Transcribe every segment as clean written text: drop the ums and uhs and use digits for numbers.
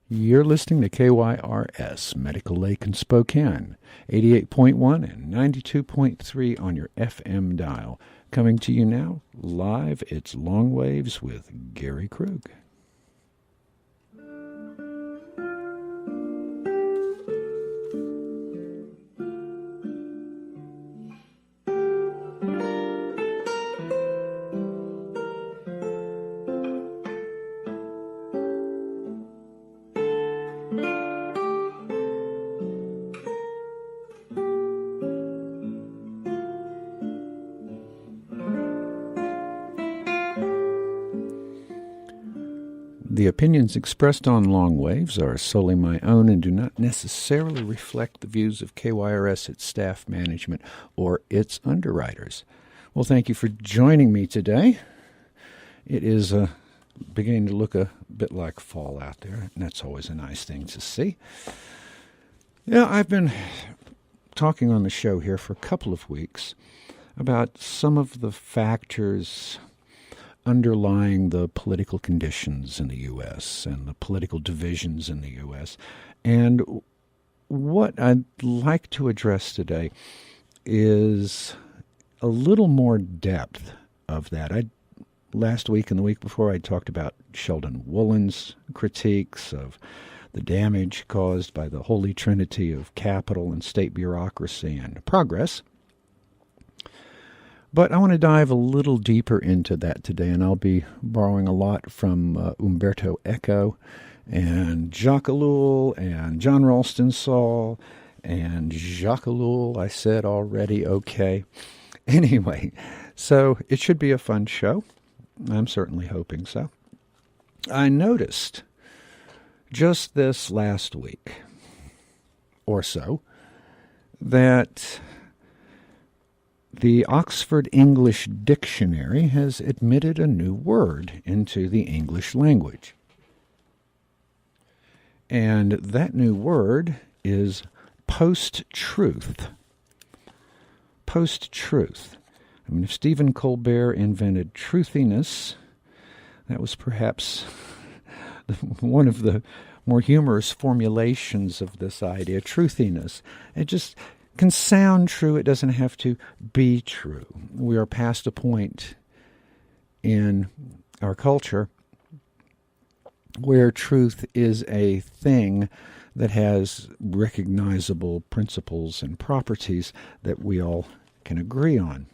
You're listening to KYRS, Medical Lake in Spokane, 88.1 and 92.3 on your FM dial. Coming to you now, live, it's Long Waves with Gary Krug. The opinions expressed on Long Waves are solely my own and do not necessarily reflect the views of KYRS, its staff, management, or its underwriters. Well, thank you for joining me today. It is beginning to look a bit like fall out there, and that's always a nice thing to see. Yeah, I've been talking on the show here for a couple of weeks about some of the factors underlying the political conditions in the U.S. and the political divisions in the U.S. And what I'd like to address today is a little more depth of that. Last week and the week before, I talked about Sheldon Woolen's critiques of the damage caused by the holy trinity of capital and state bureaucracy and progress. But I want to dive a little deeper into that today, and I'll be borrowing a lot from Umberto Eco and Jacques Ellul and John Ralston Saul and Jacques Ellul. I said already, okay. Anyway, so it should be a fun show. I'm certainly hoping so. I noticed just this last week or so that the Oxford English Dictionary has admitted a new word into the English language. And that new word is post-truth. Post-truth. I mean, if Stephen Colbert invented truthiness, that was perhaps one of the more humorous formulations of this idea, truthiness. It just can sound true. It doesn't have to be true. We are past a point in our culture where truth is a thing that has recognizable principles and properties that we all can agree on.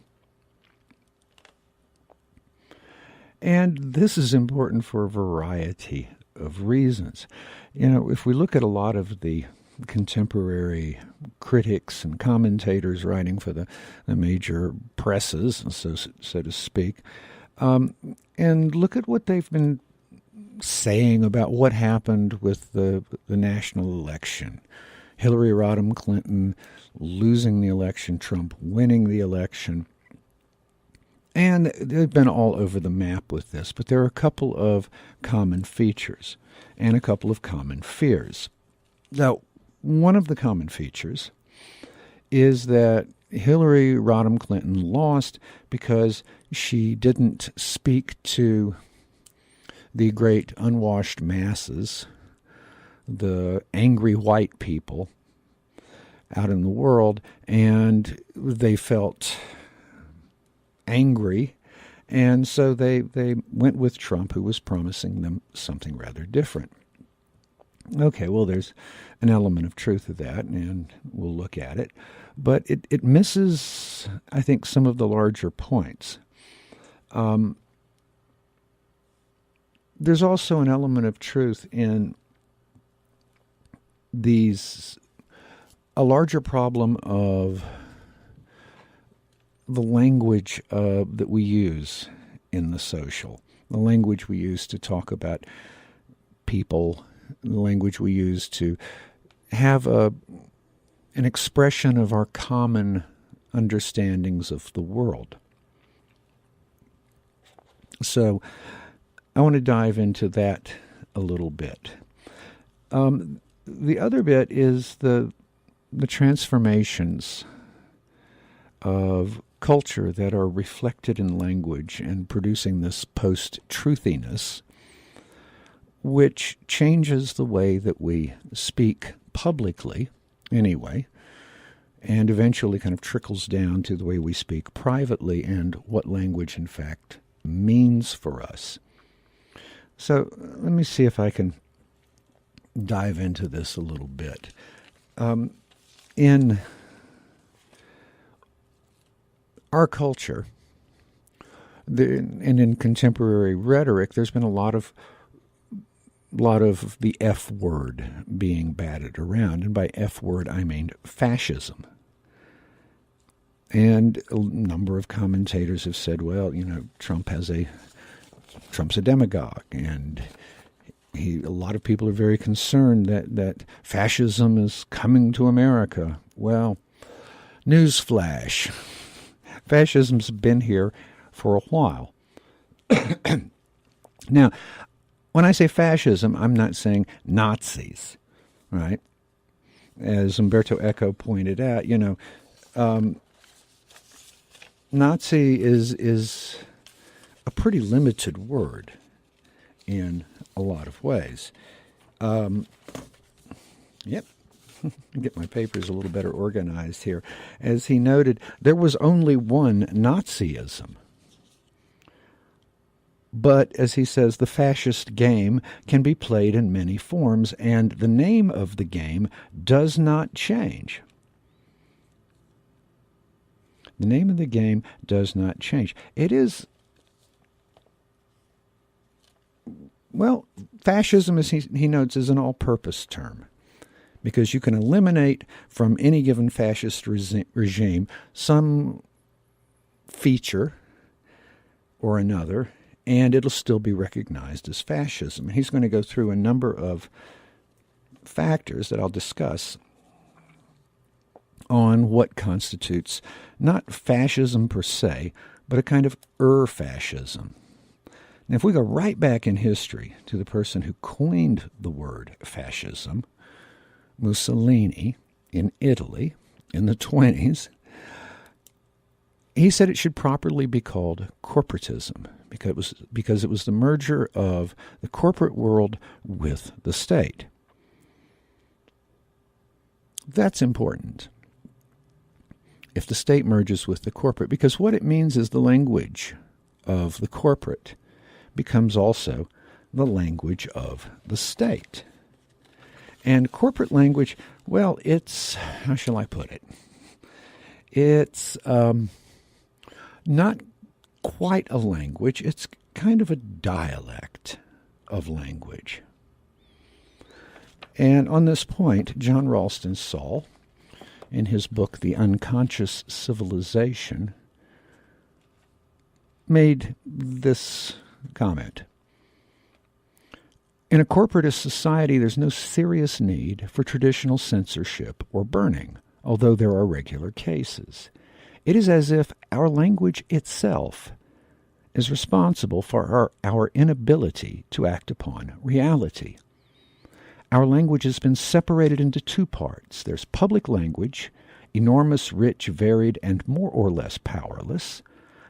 And this is important for a variety of reasons. You know, if we look at a lot of the contemporary critics and commentators writing for the major presses, so to speak, and look at what they've been saying about what happened with the national election. Hillary Rodham Clinton losing the election, Trump winning the election. And they've been all over the map with this, but there are a couple of common features and a couple of common fears. Now, one of the common features is that Hillary Rodham Clinton lost because she didn't speak to the great unwashed masses, the angry white people out in the world, and they felt angry, and so they went with Trump, who was promising them something rather different. Okay, well, there's an element of truth to that, and we'll look at it. But it misses, I think, some of the larger points. There's also an element of truth in a larger problem of the language that we use in the social, the language we use to talk about people, the language we use to have an expression of our common understandings of the world. So I want to dive into that a little bit. The other bit is the transformations of culture that are reflected in language and producing this post-truthiness, which changes the way that we speak publicly, anyway, and eventually kind of trickles down to the way we speak privately and what language, in fact, means for us. So let me see if I can dive into this a little bit. In our culture, and in contemporary rhetoric, there's been a lot of the F word being batted around. And by F word, I mean fascism. And a number of commentators have said, well, Trump's a demagogue, and a lot of people are very concerned that fascism is coming to America. Well, newsflash, fascism's been here for a while. Now, when I say fascism, I'm not saying Nazis, right? As Umberto Eco pointed out, Nazi is a pretty limited word in a lot of ways. Yep. Get my papers a little better organized here. As he noted, there was only one Nazism. But, as he says, the fascist game can be played in many forms, and the name of the game does not change. The name of the game does not change. It is, well, fascism, as he notes, is an all-purpose term, because you can eliminate from any given fascist regime some feature or another, and it'll still be recognized as fascism. He's going to go through a number of factors that I'll discuss on what constitutes not fascism per se, but a kind of fascism. Now, if we go right back in history to the person who coined the word fascism, Mussolini, in Italy in the 1920s, he said it should properly be called corporatism because it was the merger of the corporate world with the state. That's important. If the state merges with the corporate, because what it means is the language of the corporate becomes also the language of the state. And corporate language, well, it's, how shall I put it? It's not quite a language. It's kind of a dialect of language. And on this point, John Ralston Saul, in his book, The Unconscious Civilization, made this comment. In a corporatist society, there's no serious need for traditional censorship or burning, although there are regular cases. It is as if our language itself is responsible for our inability to act upon reality. Our language has been separated into two parts. There's public language, enormous, rich, varied, and more or less powerless.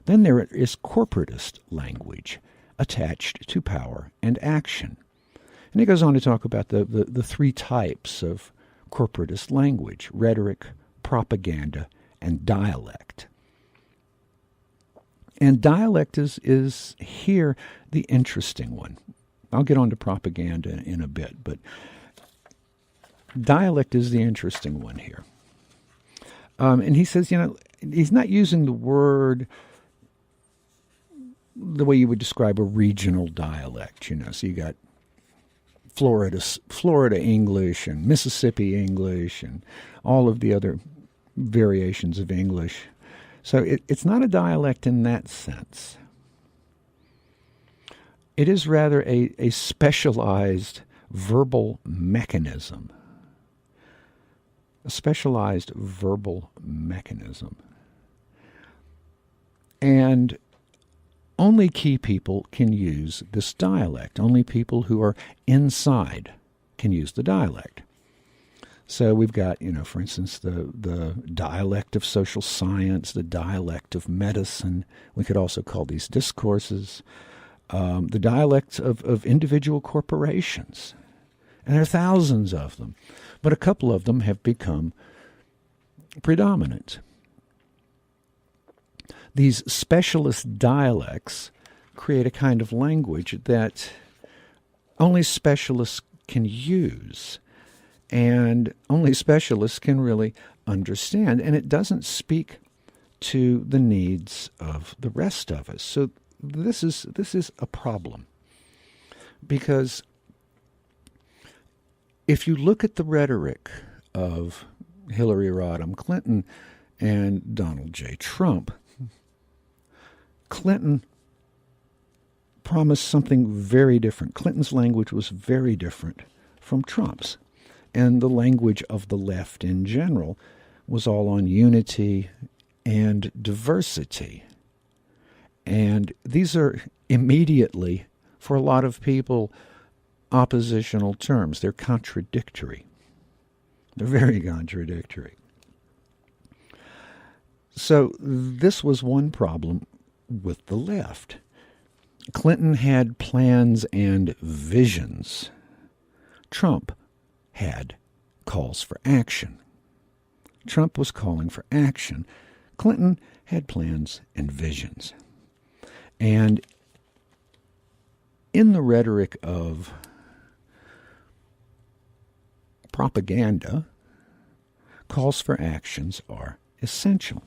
Then there is corporatist language, attached to power and action. And he goes on to talk about the three types of corporatist language: rhetoric, propaganda, and dialect. And dialect is here the interesting one. I'll get on to propaganda in a bit, but dialect is the interesting one here. And he says, he's not using the word the way you would describe a regional dialect, So you got Florida English and Mississippi English and all of the other variations of English. So it's not a dialect in that sense. It is rather a specialized verbal mechanism. A specialized verbal mechanism. And only key people can use this dialect. Only people who are inside can use the dialect. So we've got, for instance, the dialect of social science, the dialect of medicine. We could also call these discourses. the dialects of individual corporations. And there are thousands of them. But a couple of them have become predominant. These specialist dialects create a kind of language that only specialists can use, and only specialists can really understand, and it doesn't speak to the needs of the rest of us. So this is a problem, because if you look at the rhetoric of Hillary Rodham Clinton and Donald J. Trump, Clinton promised something very different. Clinton's language was very different from Trump's. And the language of the left in general was all on unity and diversity. And these are immediately, for a lot of people, oppositional terms. They're contradictory. They're very contradictory. So this was one problem with the left. Clinton had plans and visions. Trump had calls for action. Trump was calling for action. Clinton had plans and visions. And in the rhetoric of propaganda, calls for actions are essential.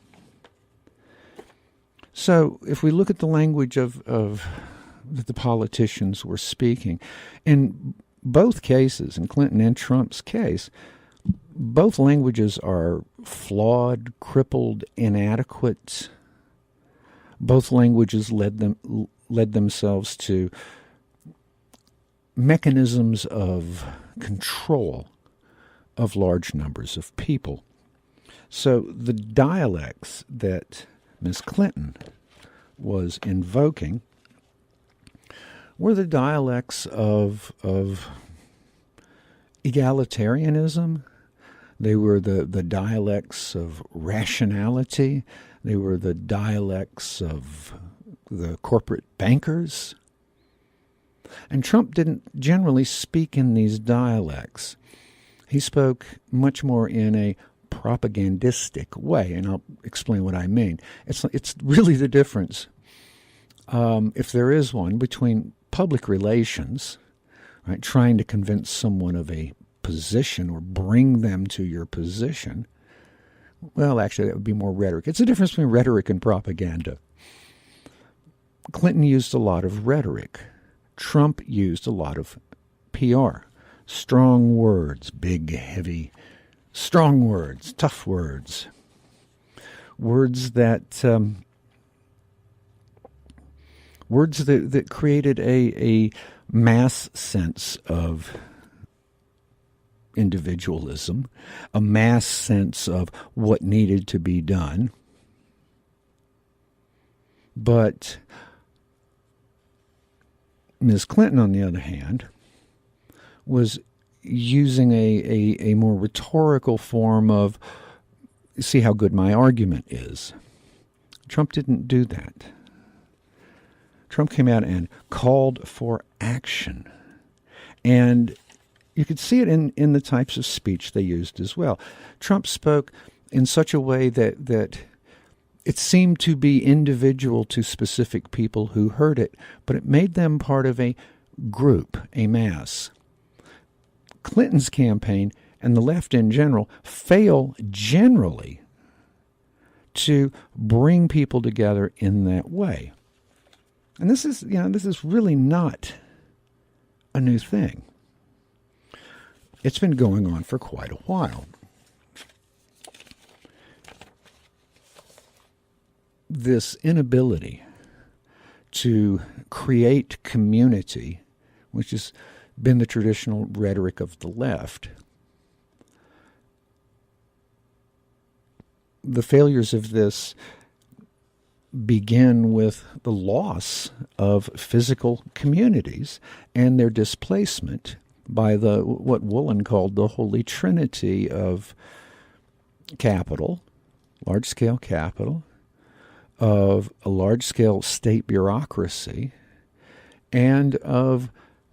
So if we look at the language of that the politicians were speaking, in both cases, in Clinton and Trump's case, both languages are flawed, crippled, inadequate. Both languages led themselves to mechanisms of control of large numbers of people. So the dialects that Ms. Clinton was invoking were the dialects of egalitarianism. They were the dialects of rationality. They were the dialects of the corporate bankers. And Trump didn't generally speak in these dialects. He spoke much more in a propagandistic way, and I'll explain what I mean. It's really the difference, if there is one, between public relations, right, trying to convince someone of a position or bring them to your position. Well, actually, that would be more rhetoric. It's a difference between rhetoric and propaganda. Clinton used a lot of rhetoric. Trump used a lot of PR. Strong words, big, heavy, strong words, tough words. Words that created a mass sense of individualism, a mass sense of what needed to be done. But Ms. Clinton, on the other hand, was using a more rhetorical form of, see how good my argument is. Trump didn't do that. Trump came out and called for action. And you could see it in the types of speech they used as well. Trump spoke in such a way that it seemed to be individual to specific people who heard it, but it made them part of a group, a mass. Clinton's campaign and the left in general fail generally to bring people together in that way. And this is really not a new thing. It's been going on for quite a while. This inability to create community, which has been the traditional rhetoric of the left, the failures of this begin with the loss of physical communities and their displacement by what Woolen called the Holy Trinity of capital, large-scale capital, of a large-scale state bureaucracy, and of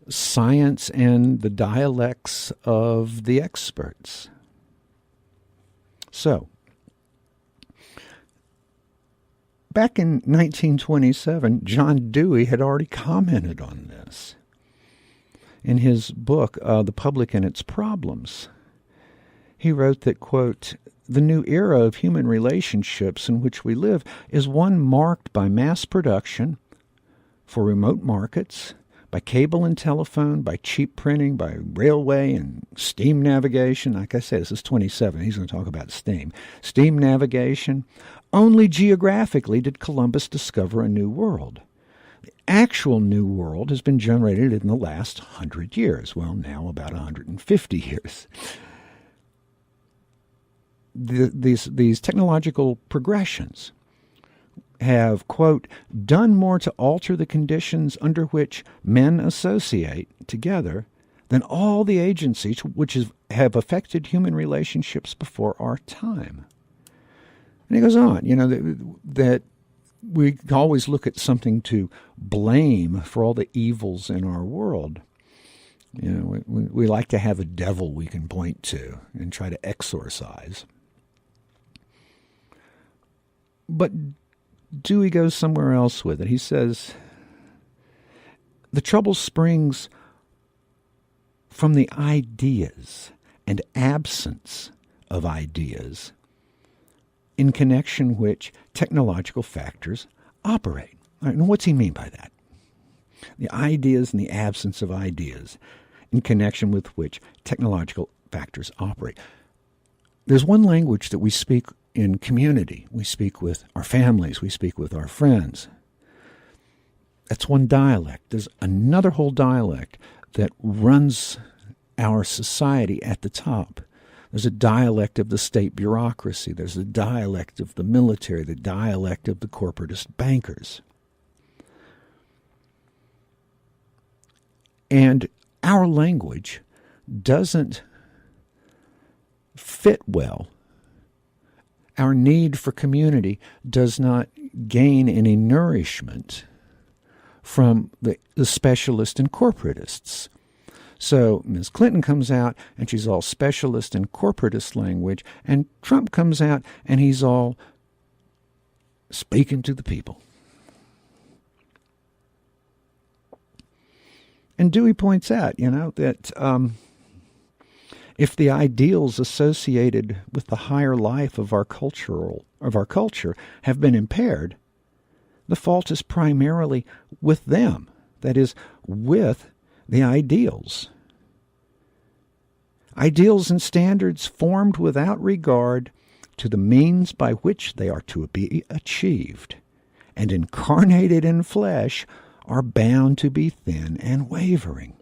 science and the dialects of the experts. So, back in 1927, John Dewey had already commented on this in his book, The Public and Its Problems. He wrote that, quote, "The new era of human relationships in which we live is one marked by mass production for remote markets, by cable and telephone, by cheap printing, by railway and steam navigation." Like I said, this is 27. He's going to talk about steam. Steam navigation. Only geographically did Columbus discover a new world. The actual new world has been generated in the last 100 years. Well, now about 150 years. These technological progressions have, quote, "done more to alter the conditions under which men associate together than all the agencies which have affected human relationships before our time." And he goes on, that we always look at something to blame for all the evils in our world. We like to have a devil we can point to and try to exorcise. But Dewey goes somewhere else with it. He says, the trouble springs from the ideas and absence of ideas in connection which technological factors operate. All right, and what's he mean by that? The ideas and the absence of ideas in connection with which technological factors operate. There's one language that we speak in community. We speak with our families. We speak with our friends. That's one dialect. There's another whole dialect that runs our society at the top. There's a dialect of the state bureaucracy. There's a dialect of the military, the dialect of the corporatist bankers. And our language doesn't fit well. Our need for community does not gain any nourishment from the specialist and corporatists. So Ms. Clinton comes out and she's all specialist and corporatist language, and Trump comes out and he's all speaking to the people. And Dewey points out, that if the ideals associated with the higher life of our culture have been impaired, the fault is primarily with them. That is, with the ideals. Ideals and standards formed without regard to the means by which they are to be achieved, and incarnated in flesh, are bound to be thin and wavering.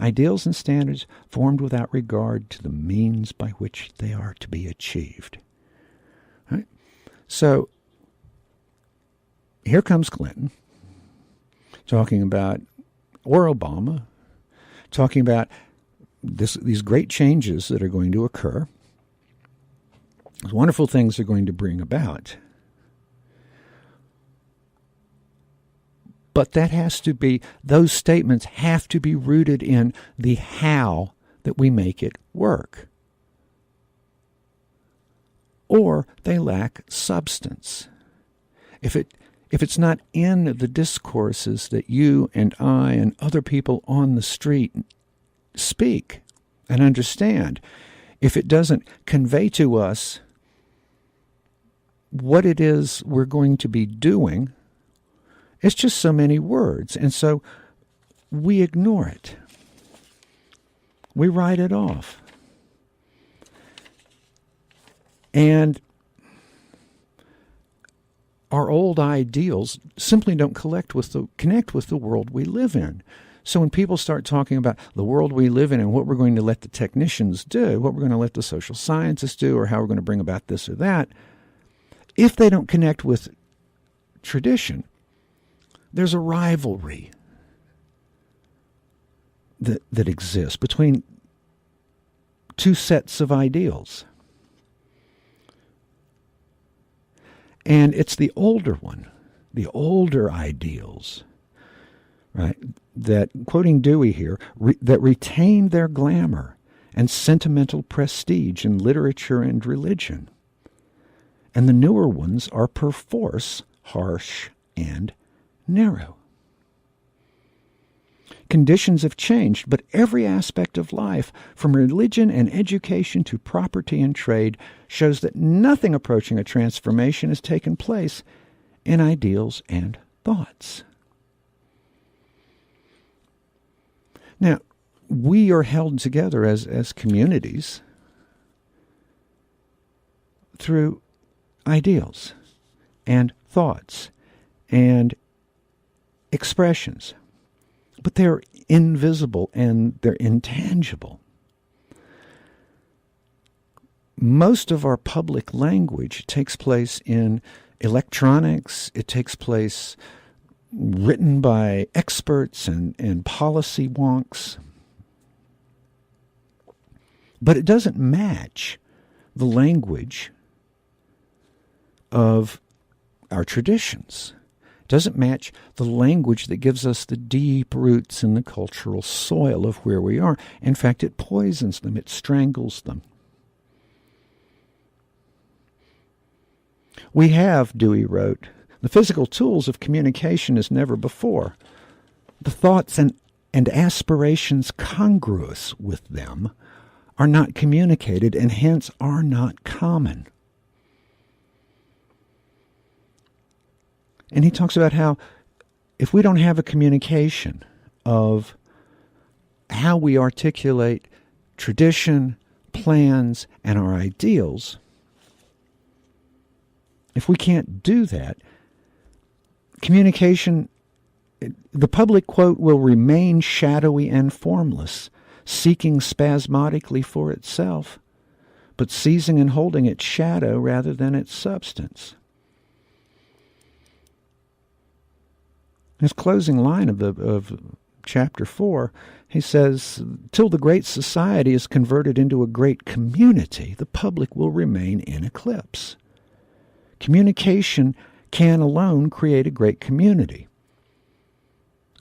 Ideals and standards formed without regard to the means by which they are to be achieved. Right? So, here comes Clinton, talking about, or Obama, talking about these great changes that are going to occur, these wonderful things they're going to bring about. But those statements have to be rooted in the how that we make it work. Or they lack substance. If it's not in the discourses that you and I and other people on the street speak and understand, if it doesn't convey to us what it is we're going to be doing, it's just so many words. And so we ignore it. We write it off. And our old ideals simply don't connect with the world we live in. So when people start talking about the world we live in and what we're going to let the technicians do, what we're going to let the social scientists do, or how we're going to bring about this or that, if they don't connect with tradition, there's a rivalry that exists between two sets of ideals. And it's the older one, the older ideals, right? That, quoting Dewey here, that retain their glamour and sentimental prestige in literature and religion. And the newer ones are perforce harsh and narrow. Conditions have changed, but every aspect of life, from religion and education to property and trade, shows that nothing approaching a transformation has taken place in ideals and thoughts. Now, we are held together as communities through ideals and thoughts and expressions. But they're invisible and they're intangible. Most of our public language takes place in electronics. It takes place written by experts and policy wonks. But it doesn't match the language of our traditions. Doesn't match the language that gives us the deep roots in the cultural soil of where we are. In fact, it poisons them. It strangles them. We have, Dewey wrote, the physical tools of communication as never before. The thoughts and aspirations congruous with them are not communicated and hence are not common. And he talks about how if we don't have a communication of how we articulate tradition, plans, and our ideals, if we can't do that, communication, the public quote, will remain shadowy and formless, seeking spasmodically for itself, but seizing and holding its shadow rather than its substance. His closing line of chapter 4, he says, till the great society is converted into a great community, the public will remain in eclipse. Communication can alone create a great community.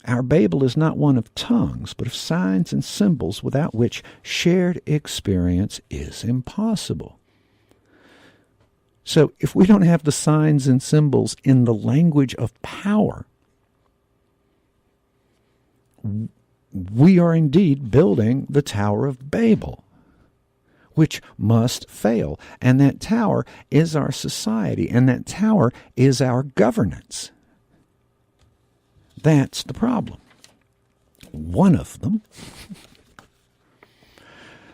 Our Babel is not one of tongues, but of signs and symbols without which shared experience is impossible. So if we don't have the signs and symbols in the language of power, we are indeed building the Tower of Babel, which must fail. And that tower is our society, and that tower is our governance. That's the problem. One of them.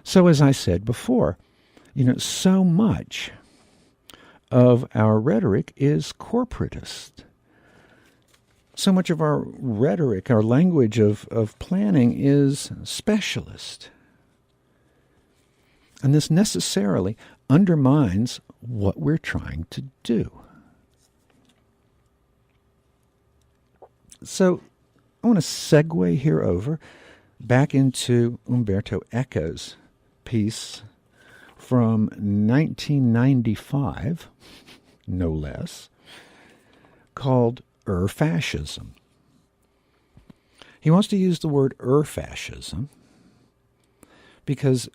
So as I said before, so much of our rhetoric is corporatist. So much of our rhetoric, our language of planning is specialist. And this necessarily undermines what we're trying to do. So I want to segue here over back into Umberto Eco's piece from 1995, no less, called Fascism. He wants to use the word fascism because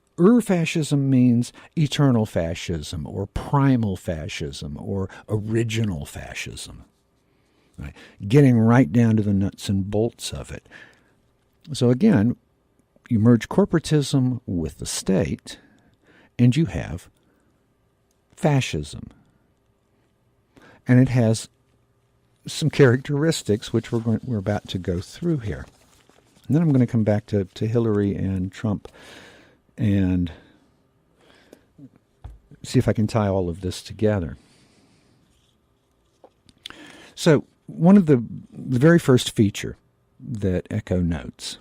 fascism means eternal fascism or primal fascism or original fascism. Right? Getting right down to the nuts and bolts of it. So again, you merge corporatism with the state and you have fascism. And it has some characteristics which we're about to go through here. And then I'm going to come back to Hillary and Trump and see if I can tie all of this together. So one of the very first feature that Eco notes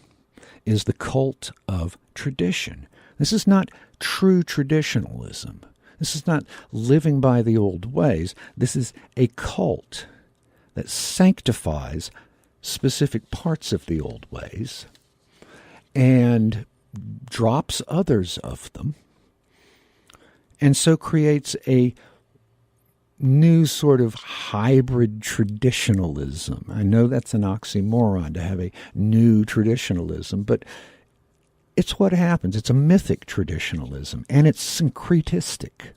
is the cult of tradition. This is not true traditionalism. This is not living by the old ways. This is a cult that sanctifies specific parts of the old ways and drops others of them, and so creates a new sort of hybrid traditionalism. I know that's an oxymoron to have a new traditionalism, but it's what happens. It's a mythic traditionalism, and it's syncretistic.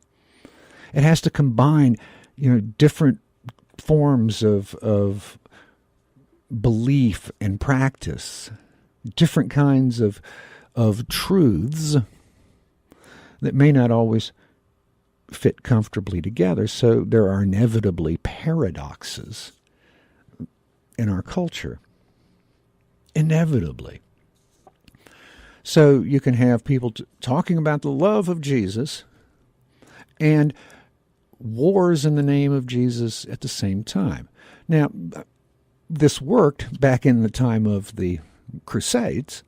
It has to combine, different forms of belief and practice, different kinds of truths that may not always fit comfortably together. So there are inevitably paradoxes in our culture. Inevitably. So you can have people talking about the love of Jesus and wars in the name of Jesus at the same time. Now, this worked back in the time of the Crusades,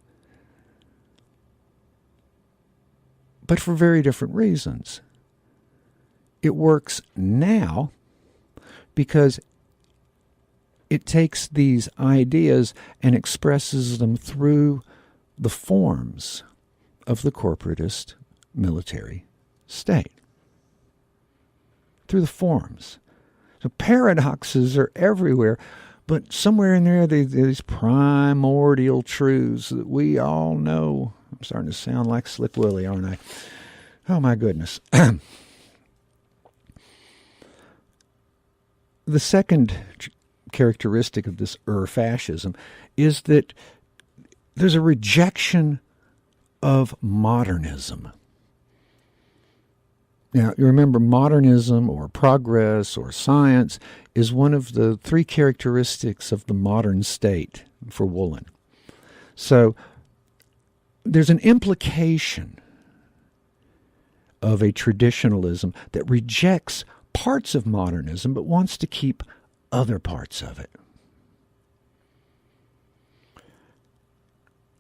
but for very different reasons. It works now because it takes these ideas and expresses them through the forms of the corporatist military state. Through the forms. So paradoxes are everywhere, but somewhere in there, these primordial truths that we all know. I'm starting to sound like Slick Willie, aren't I? Oh, my goodness. The second characteristic of this fascism is that there's a rejection of modernism. Now, you remember modernism or progress or science is one of the three characteristics of the modern state for Woolen. So there's an implication of a traditionalism that rejects parts of modernism but wants to keep other parts of it.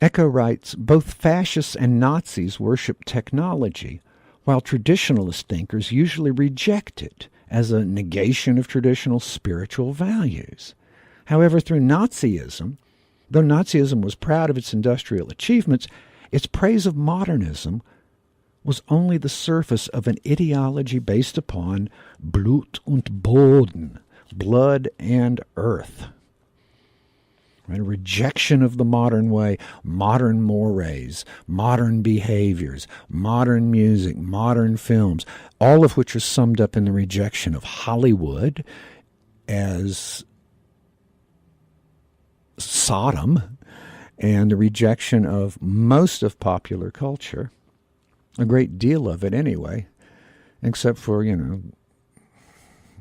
Eco writes, both fascists and Nazis worship technology, while traditionalist thinkers usually reject it as a negation of traditional spiritual values. However, through Nazism, though Nazism was proud of its industrial achievements, its praise of modernism was only the surface of an ideology based upon Blut und Boden, blood and earth. Right? A rejection of the modern way, modern mores, modern behaviors, modern music, modern films, all of which are summed up in the rejection of Hollywood as Sodom, and the rejection of most of popular culture, a great deal of it anyway, except for,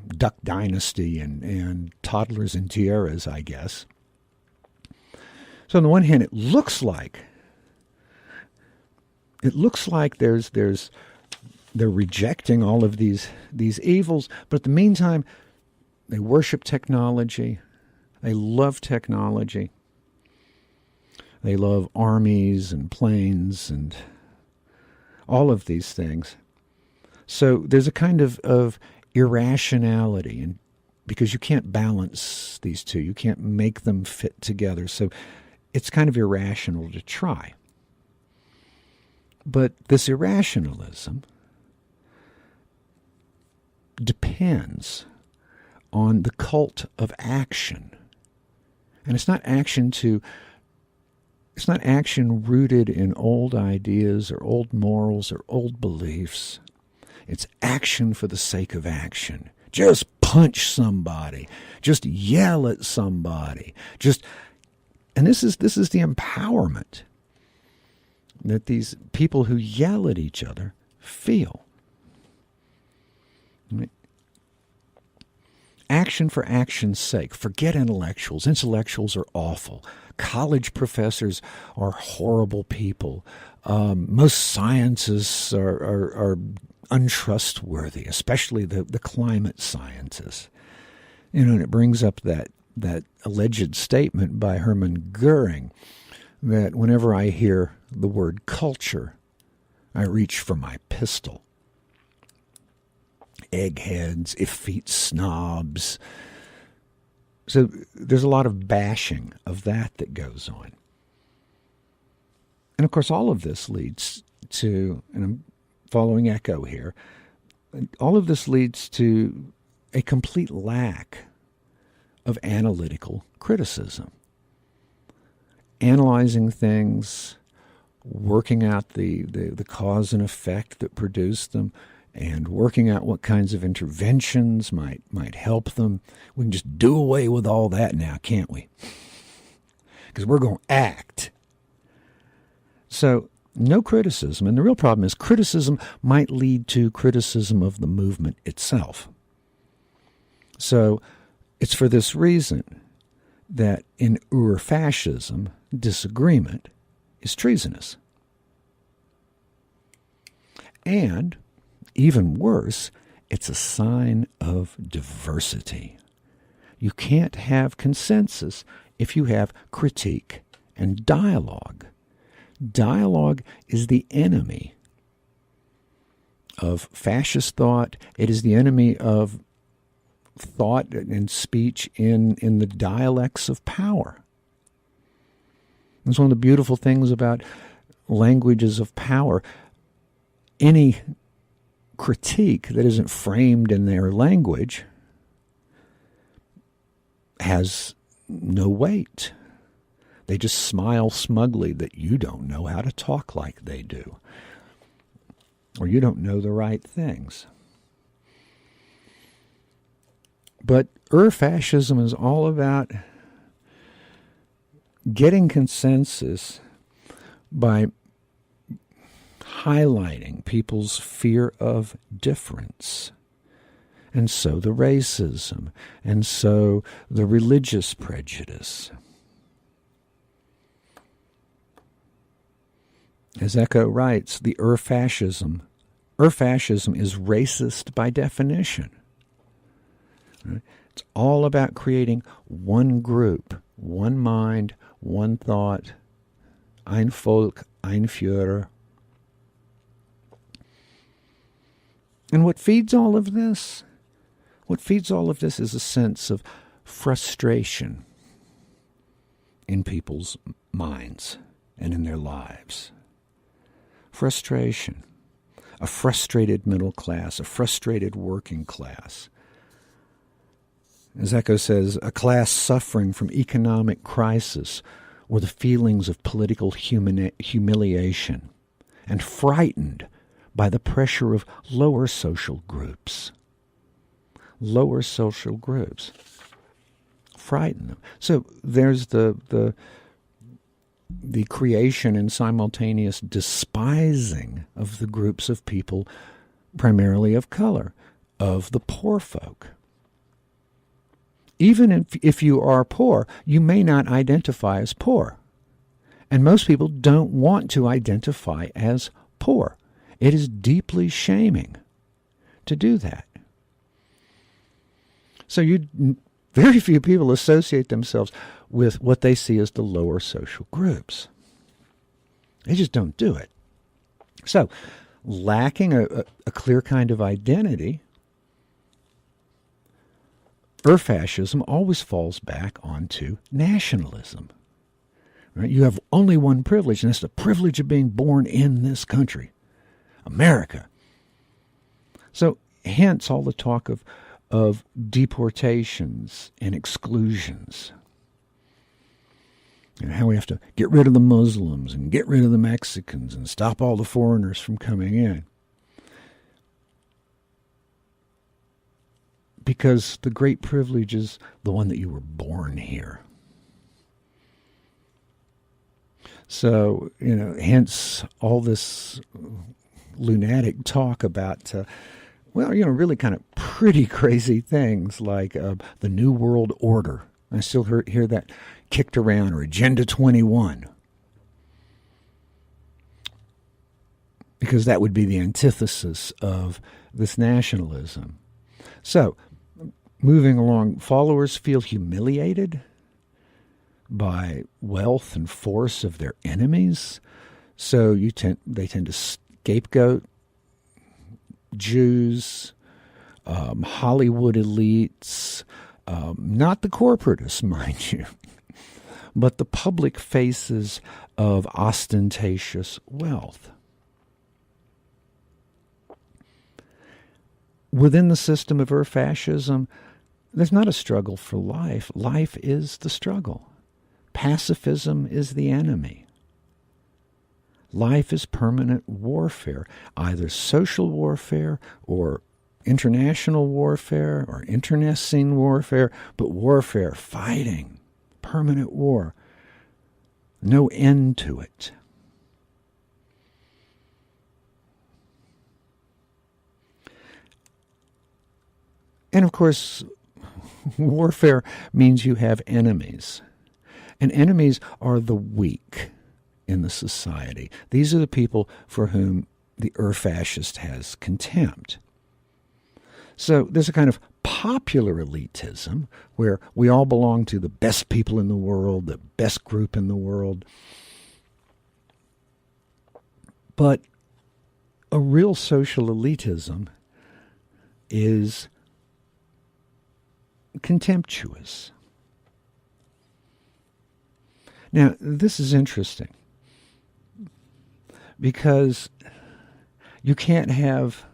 Duck Dynasty and Toddlers and Tiaras, I guess. So on the one hand, it looks like they're rejecting all of these evils, but at the meantime, they worship technology. They love technology. They love armies and planes and all of these things. So there's a kind of irrationality, and because you can't balance these two, you can't make them fit together. So it's kind of irrational to try. But this irrationalism depends on the cult of action. And it's not action rooted in old ideas or old morals or old beliefs. It's action for the sake of action. Just punch somebody. Just yell at somebody. And this is the empowerment that these people who yell at each other feel. Action for action's sake. Forget intellectuals. Intellectuals are awful. College professors are horrible people. Most scientists are untrustworthy, especially the climate scientists. And it brings up that alleged statement by Hermann Goering that whenever I hear the word culture, I reach for my pistol. Eggheads, effete snobs. So there's a lot of bashing of that goes on. And of course, all of this leads to, and I'm following Eco here, all of this leads to a complete lack of analytical criticism. Analyzing things, working out the cause and effect that produced them, and working out what kinds of interventions might help them. We can just do away with all that now, can't we? Because we're going to act. So, no criticism. And the real problem is criticism might lead to criticism of the movement itself. So, it's for this reason that in Urfascism, disagreement is treasonous. And, even worse, it's a sign of diversity. You can't have consensus if you have critique and dialogue. Dialogue is the enemy of fascist thought. It is the enemy of thought and speech in the dialects of power. It's one of the beautiful things about languages of power. Any critique that isn't framed in their language has no weight. They just smile smugly that you don't know how to talk like they do, or you don't know the right things. But Urfascism is all about getting consensus by highlighting people's fear of difference. And so the racism, and so the religious prejudice. As Eco writes, the Urfascism is racist by definition. Right? It's all about creating one group, one mind, one thought, ein Volk, ein Führer. And what feeds all of this? What feeds all of this is a sense of frustration in people's minds and in their lives. Frustration. A frustrated middle class, a frustrated working class. As Eco says, a class suffering from economic crisis or the feelings of political humiliation and frightened by the pressure of lower social groups. Lower social groups. Frighten them. So there's the creation and simultaneous despising of the groups of people, primarily of color, of the poor folk. Even if you are poor, you may not identify as poor. And most people don't want to identify as poor. It is deeply shaming to do that. So very few people associate themselves with what they see as the lower social groups. They just don't do it. So, lacking a clear kind of identity, Urfascism always falls back onto nationalism. Right? You have only one privilege, and that's the privilege of being born in this country, America. So, hence all the talk of deportations and exclusions. You know, how we have to get rid of the Muslims and get rid of the Mexicans and stop all the foreigners from coming in. Because the great privilege is the one that you were born here. So, hence all this lunatic talk about, really kind of pretty crazy things like the New World Order. I still hear that kicked around, or Agenda 21. Because that would be the antithesis of this nationalism. So, moving along, followers feel humiliated by wealth and force of their enemies. So they tend to scapegoat Jews, Hollywood elites, not the corporatists, mind you, but the public faces of ostentatious wealth. within the system of fascism, there's not a struggle for life. Life is the struggle. Pacifism is the enemy. Life is permanent warfare, either social warfare or international warfare or internecine warfare, but warfare, fighting, permanent war. No end to it. And of course, warfare means you have enemies. And enemies are the weak in the society. These are the people for whom the fascist has contempt. So there's a kind of popular elitism where we all belong to the best people in the world, the best group in the world. But a real social elitism is contemptuous. Now, this is interesting because you can't have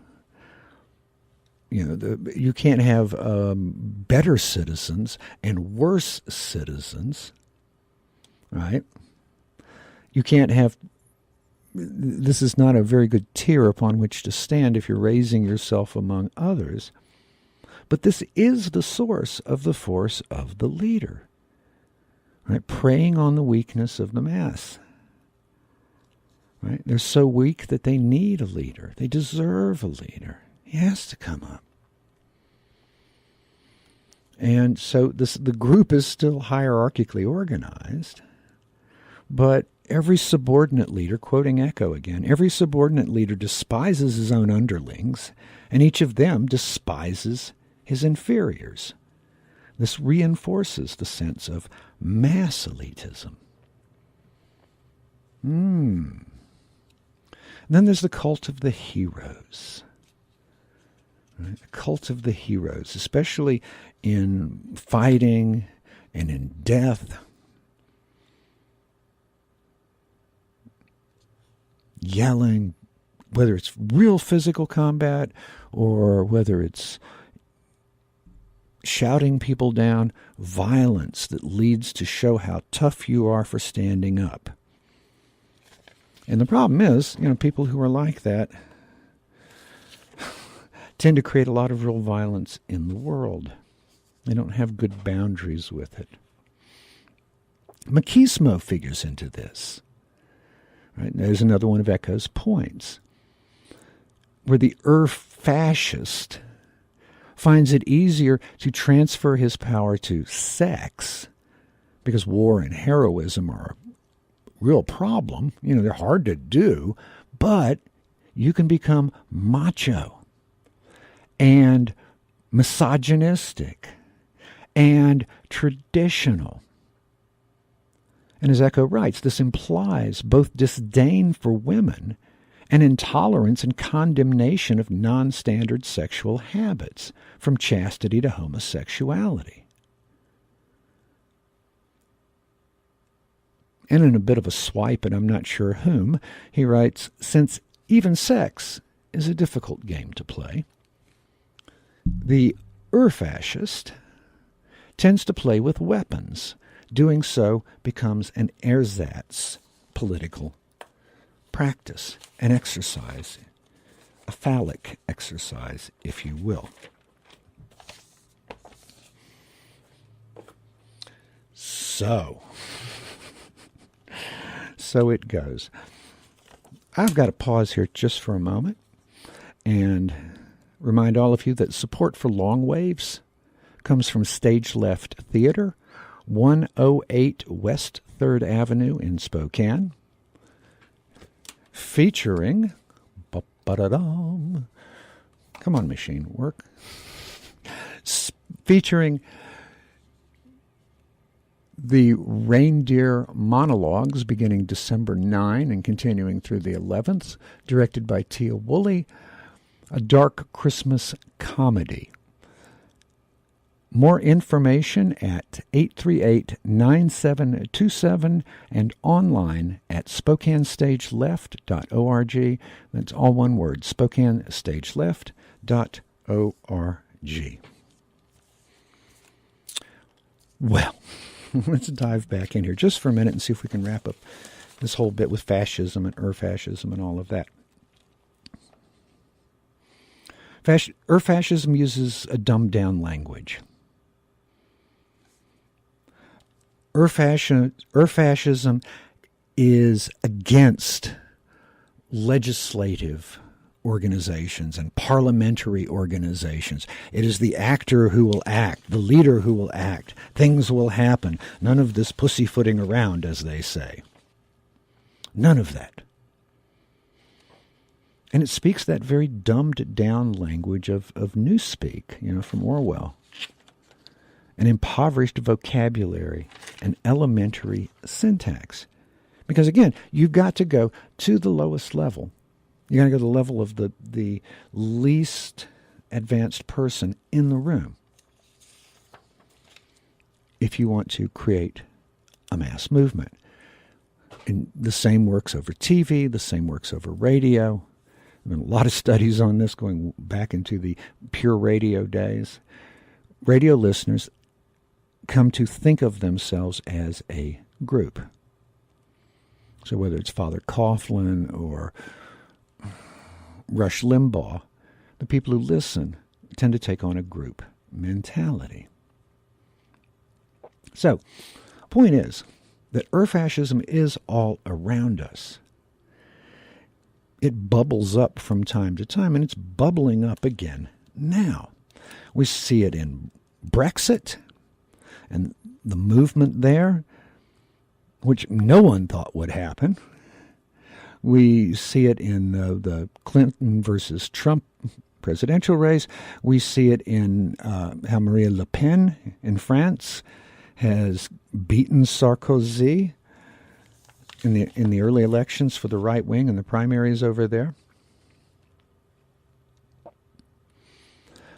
better citizens and worse citizens, right? You can't have. This is not a very good tier upon which to stand if you're raising yourself among others. But this is the source of the force of the leader, right? Preying on the weakness of the mass. Right? They're so weak that they need a leader. They deserve a leader. He has to come up. And so the group is still hierarchically organized, but every subordinate leader, quoting Eco again, every subordinate leader despises his own underlings, and each of them despises his inferiors. This reinforces the sense of mass elitism. Then there's the cult of the heroes. Right? The cult of the heroes, especially in fighting and in death. Yelling, whether it's real physical combat or whether it's shouting people down, violence that leads to show how tough you are for standing up. And the problem is, people who are like that tend to create a lot of real violence in the world. They don't have good boundaries with it. Machismo figures into this. Right? There's another one of Eco's points, where the fascist finds it easier to transfer his power to sex, because war and heroism are a real problem. They're hard to do, but you can become macho and misogynistic and traditional. And as Eco writes, this implies both disdain for women and intolerance and condemnation of non-standard sexual habits, from chastity to homosexuality. And in a bit of a swipe, and I'm not sure whom, he writes, since even sex is a difficult game to play, the fascist tends to play with weapons. Doing so becomes an ersatz political practice, an exercise, a phallic exercise, if you will. So it goes. I've got to pause here just for a moment and remind all of you that support for Long Waves comes from Stage Left Theater, 108 West 3rd Avenue in Spokane, featuring, come on, machine, work, featuring the Reindeer Monologues beginning December 9 and continuing through the 11th, directed by Tia Woolley, a dark Christmas comedy. More information at 838-9727 and online at SpokaneStageLeft.org. That's all one word, SpokaneStageLeft.org. Well, let's dive back in here just for a minute and see if we can wrap up this whole bit with fascism and Ur-fascism and all of that. Ur-fascism uses a dumbed-down language. Ur-fascism is against legislative organizations and parliamentary organizations. It is the actor who will act, the leader who will act. Things will happen. None of this pussyfooting around, as they say. None of that. And it speaks that very dumbed-down language of newspeak, from Orwell. An impoverished vocabulary, an elementary syntax. Because, again, you've got to go to the lowest level. You've got to go to the level of the least advanced person in the room if you want to create a mass movement. And the same works over TV, the same works over radio. There have been a lot of studies on this going back into the pure radio days. Radio listeners come to think of themselves as a group. So whether it's Father Coughlin or Rush Limbaugh, the people who listen tend to take on a group mentality. So, point is that Ur-fascism is all around us. It bubbles up from time to time, and it's bubbling up again now. We see it in Brexit and the movement there, which no one thought would happen. We see it in the Clinton versus Trump presidential race. We see it in how Marine Le Pen in France has beaten Sarkozy in the early elections for the right wing and the primaries over there.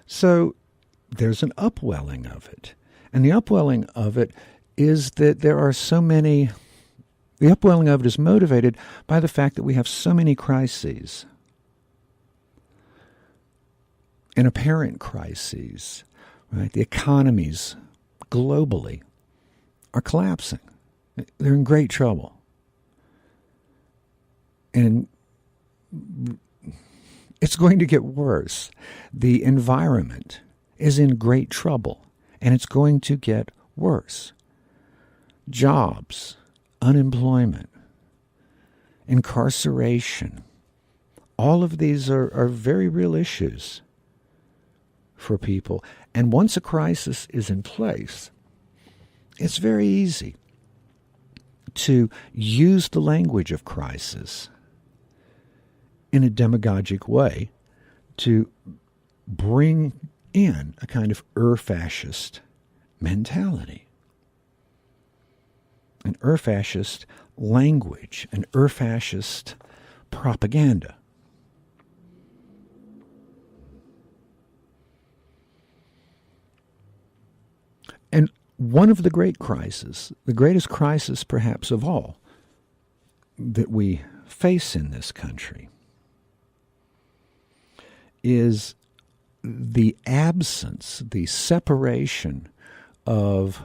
So there's an upwelling of it. And the upwelling of it is that there are so many... The upwelling of it is motivated by the fact that we have so many crises and apparent crises, right? The economies globally are collapsing. They're in great trouble. And it's going to get worse. The environment is in great trouble, and it's going to get worse. Jobs, unemployment, incarceration, all of these are very real issues for people. And once a crisis is in place, it's very easy to use the language of crisis in a demagogic way to bring in a kind of Ur-fascist mentality. An Ur-fascist language, an Ur-fascist propaganda. And one of the great crises, the greatest crisis perhaps of all that we face in this country, is the absence, the separation of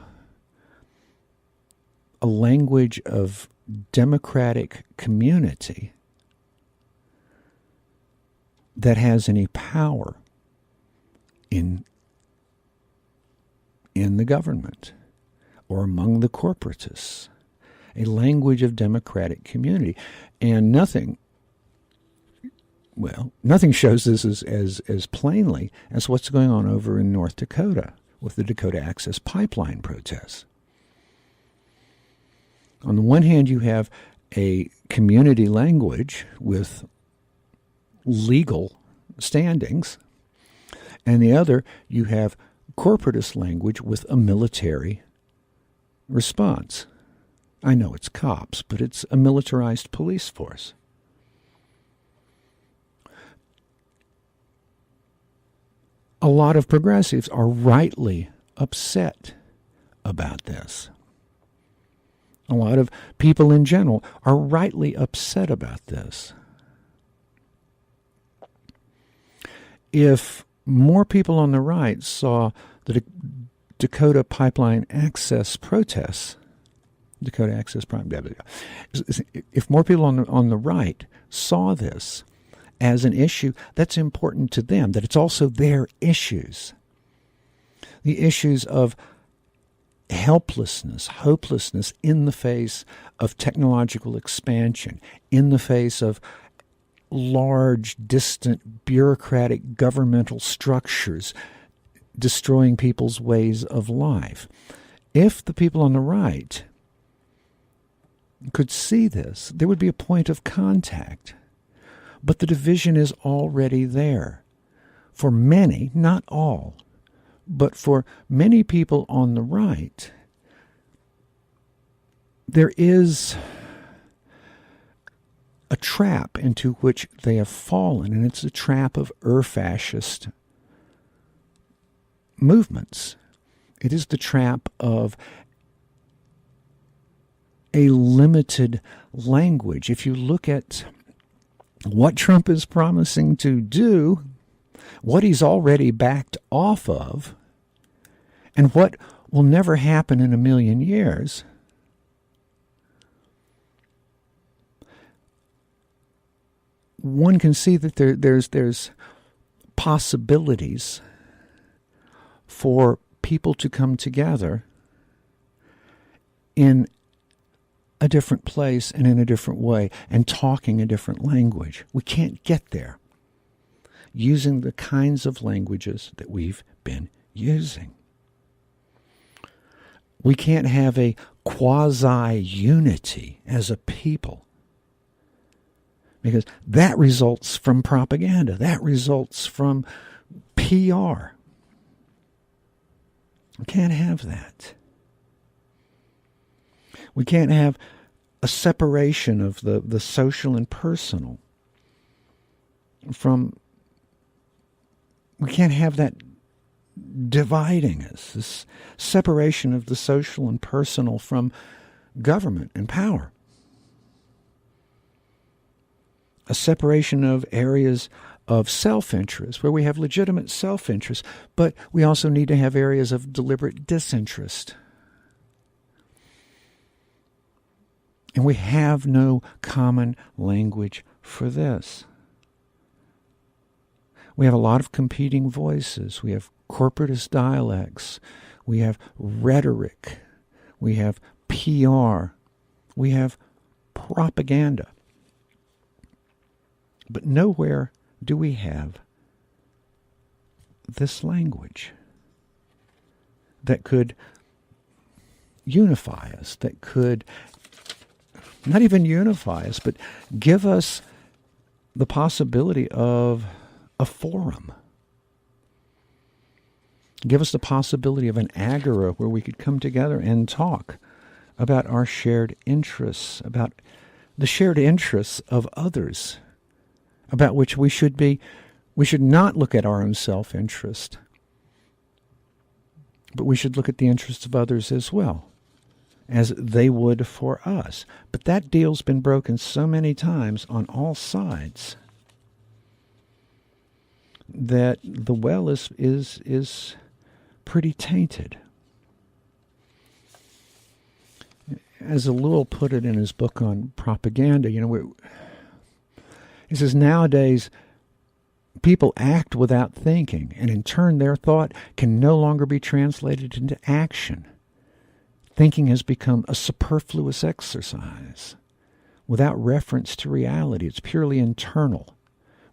a language of democratic community that has any power in the government or among the corporatists. A language of democratic community. And nothing shows this as plainly as what's going on over in North Dakota with the Dakota Access Pipeline protests. On the one hand, you have a community language with legal standings, and the other, you have corporatist language with a military response. I know it's cops, but it's a militarized police force. A lot of progressives are rightly upset about this. A lot of people in general are rightly upset about this. If more people on the right saw the Dakota Pipeline Access protests, Dakota Access Prime, if more people on the right saw this as an issue that's important to them, that it's also their issues, the issues of helplessness, hopelessness in the face of technological expansion, in the face of large, distant, bureaucratic governmental structures destroying people's ways of life. If the people on the right could see this, there would be a point of contact. But the division is already there. For many, not all, but for many people on the right, there is a trap into which they have fallen, and it's a trap of fascist movements. It is the trap of a limited language. If you look at what Trump is promising to do, what he's already backed off of, and what will never happen in a million years, one can see that there's possibilities for people to come together in a different place and in a different way and talking a different language. We can't get there using the kinds of languages that we've been using. We can't have a quasi-unity as a people, because that results from propaganda. That results from PR. We can't have that. We can't have a separation of the social and personal from... We can't have that dividing us, this separation of the social and personal from government and power. A separation of areas of self-interest, where we have legitimate self-interest, but we also need to have areas of deliberate disinterest. And we have no common language for this. We have a lot of competing voices. We have corporatist dialects. We have rhetoric. We have PR. We have propaganda. But nowhere do we have this language that could unify us, that could not even unify us, but give us the possibility of a forum. Give us the possibility of an agora where we could come together and talk about our shared interests, about the shared interests of others, about which we should not look at our own self-interest, but we should look at the interests of others as well, as they would for us. But that deal's been broken so many times on all sides that the well is pretty tainted. As Ellul put it in his book on propaganda, he says nowadays people act without thinking, and in turn their thought can no longer be translated into action. Thinking has become a superfluous exercise without reference to reality. It's purely internal,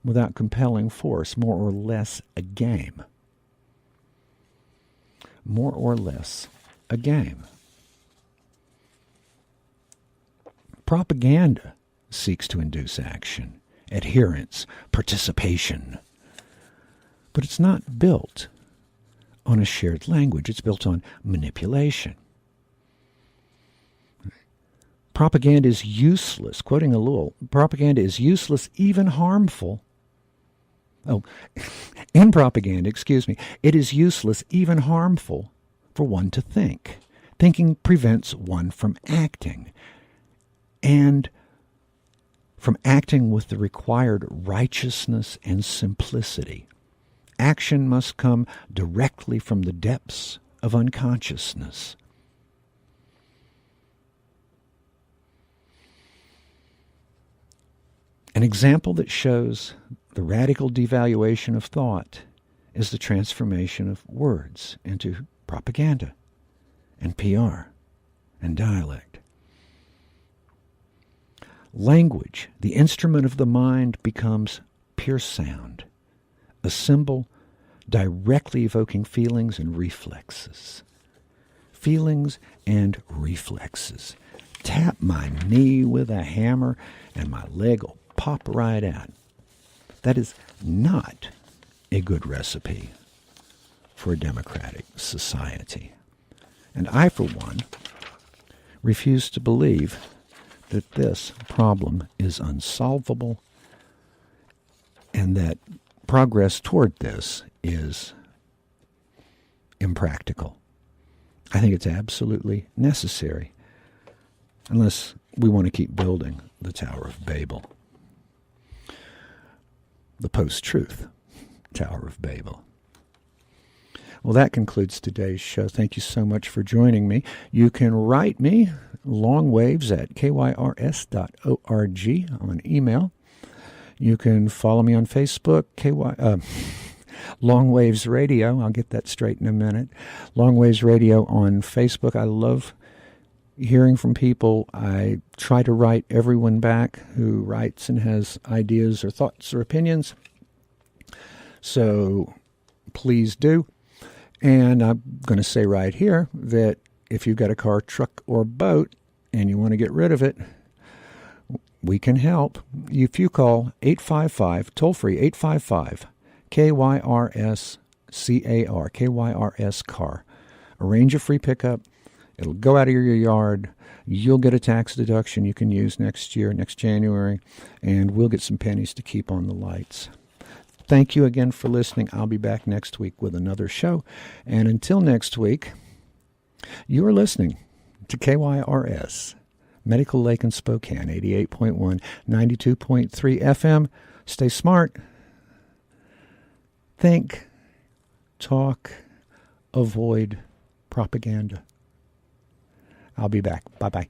without compelling force, more or less a game. More or less a game. Propaganda seeks to induce action, adherence, participation. But it's not built on a shared language. It's built on manipulation. Propaganda is useless. Quoting Ellul, propaganda is useless, even harmful. In propaganda, it is useless, even harmful, for one to think. Thinking prevents one from acting, and from acting with the required righteousness and simplicity. Action must come directly from the depths of unconsciousness. An example that shows the radical devaluation of thought is the transformation of words into propaganda and PR and dialect. Language, the instrument of the mind, becomes pure sound, a symbol directly evoking feelings and reflexes. Feelings and reflexes. Tap my knee with a hammer and my leg will pop right out. That is not a good recipe for a democratic society. And I, for one, refuse to believe that this problem is unsolvable and that progress toward this is impractical. I think it's absolutely necessary, unless we want to keep building the Tower of Babel. The post-truth Tower of Babel. Well, that concludes today's show. Thank you so much for joining me. You can write me, longwaves at kyrs.org on email. You can follow me on Facebook, Longwaves Radio. I'll get that straight in a minute. Longwaves Radio on Facebook. I love hearing from people. I try to write everyone back who writes and has ideas or thoughts or opinions. So please do. And I'm going to say right here that if you've got a car, truck, or boat and you want to get rid of it, we can help. If you call 855, toll-free 855, KYRS-CAR, KYRS car. Arrange a free pickup. It'll go out of your yard. You'll get a tax deduction you can use next year, next January, and we'll get some pennies to keep on the lights. Thank you again for listening. I'll be back next week with another show. And until next week, you are listening to KYRS, Medical Lake and Spokane, 88.1, 92.3 FM. Stay smart. Think, talk, avoid propaganda. I'll be back. Bye-bye.